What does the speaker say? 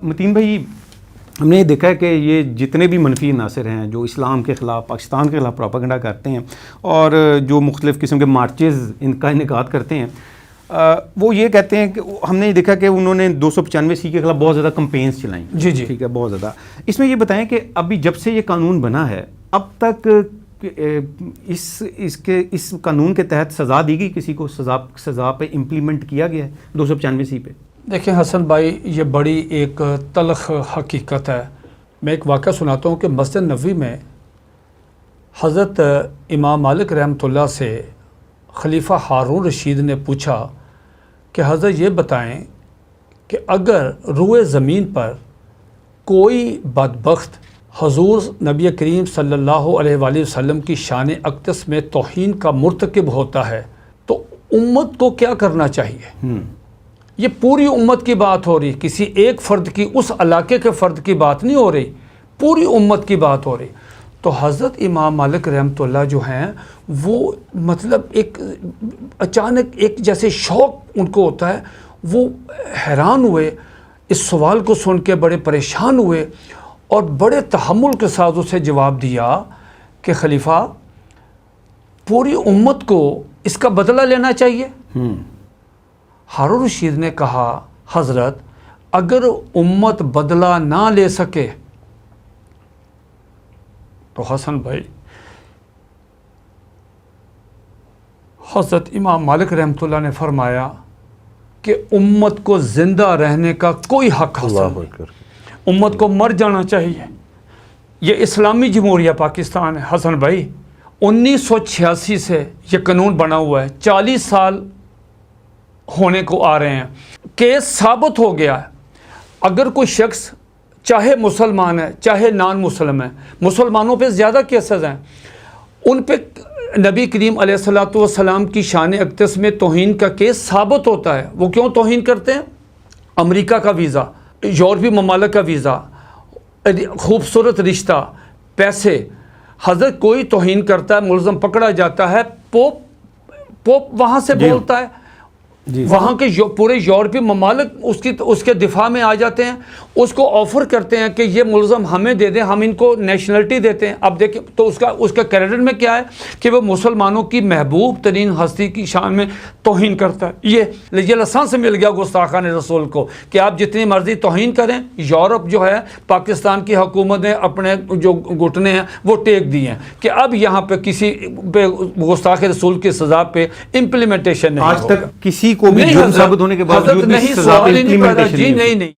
متین بھائی، ہم نے یہ دیکھا ہے کہ یہ جتنے بھی منفی عناصر ہیں جو اسلام کے خلاف، پاکستان کے خلاف پروپیگنڈا کرتے ہیں اور جو مختلف قسم کے مارچز ان کا انعقاد کرتے ہیں، وہ یہ کہتے ہیں کہ ہم نے یہ دیکھا کہ انہوں نے 295 کے خلاف بہت زیادہ کمپینز چلائیں. جی جی ٹھیک ہے، بہت زیادہ. اس میں یہ بتائیں کہ ابھی جب سے یہ قانون بنا ہے اب تک اس قانون کے تحت سزا دی گئی کسی کو؟ سزا پہ امپلیمنٹ کیا گیا ہے 295 پہ؟ دیکھیں حسن بھائی، یہ بڑی ایک تلخ حقیقت ہے. میں ایک واقعہ سناتا ہوں کہ مسجد نبوی میں حضرت امام مالک رحمۃ اللہ سے خلیفہ ہارون رشید نے پوچھا کہ حضرت یہ بتائیں کہ اگر روئے زمین پر کوئی بدبخت حضور نبی کریم صلی اللہ علیہ وآلہ وسلم کی شان اقدس میں توہین کا مرتکب ہوتا ہے تو امت کو کیا کرنا چاہیے؟ یہ پوری امت کی بات ہو رہی، کسی ایک فرد کی، اس علاقے کے فرد کی بات نہیں ہو رہی، پوری امت کی بات ہو رہی. تو حضرت امام مالک رحمۃ اللہ جو ہیں وہ مطلب ایک اچانک ایک جیسے شوق ان کو ہوتا ہے، وہ حیران ہوئے، اس سوال کو سن کے بڑے پریشان ہوئے اور بڑے تحمل کے ساتھ اسے جواب دیا کہ خلیفہ، پوری امت کو اس کا بدلہ لینا چاہیے. ہارون رشید نے کہا حضرت اگر امت بدلہ نہ لے سکے تو حسن بھائی، حضرت امام مالک رحمۃ اللہ نے فرمایا کہ امت کو زندہ رہنے کا کوئی حق حاصل نہیں، امت کو مر جانا چاہیے. یہ اسلامی جمہوریہ پاکستان ہے حسن بھائی، 1986 سے یہ قانون بنا ہوا ہے، 40 سال ہونے کو آ رہے ہیں. کیس ثابت ہو گیا ہے. اگر کوئی شخص چاہے مسلمان ہے چاہے نان مسلم ہے، مسلمانوں پہ زیادہ کیسز ہیں، ان پہ نبی کریم علیہ الصلوۃ والسلام کی شان اقدس میں توہین کا کیس ثابت ہوتا ہے. وہ کیوں توہین کرتے ہیں؟ امریکہ کا ویزا، یورپی ممالک کا ویزا، خوبصورت رشتہ، پیسے. حضرت کوئی توہین کرتا ہے، ملزم پکڑا جاتا ہے، پوپ وہاں سے بولتا ہے، وہاں کے پورے یورپی ممالک اس کے دفاع میں آ جاتے ہیں، اس کو آفر کرتے ہیں کہ یہ ملزم ہمیں دے دیں، ہم ان کو نیشنلٹی دیتے ہیں. اب دیکھیں تو اس کا کریڈٹ میں کیا ہے کہ وہ مسلمانوں کی محبوب ترین ہستی کی شان میں توہین کرتا ہے. یہ لسان سے مل گیا گستاخان رسول کو کہ آپ جتنی مرضی توہین کریں. یورپ جو ہے پاکستان کی حکومت نے اپنے جو گھٹنے ہیں وہ ٹیک دیے ہیں کہ اب یہاں پہ کسی پہ گستاخ رسول کی سزا پہ امپلیمنٹیشن نہیں. آج تک کسی کو بھی جرم ثابت ہونے کے باوجود نہیں، سوال ہی نہیں پیدا. جی نہیں.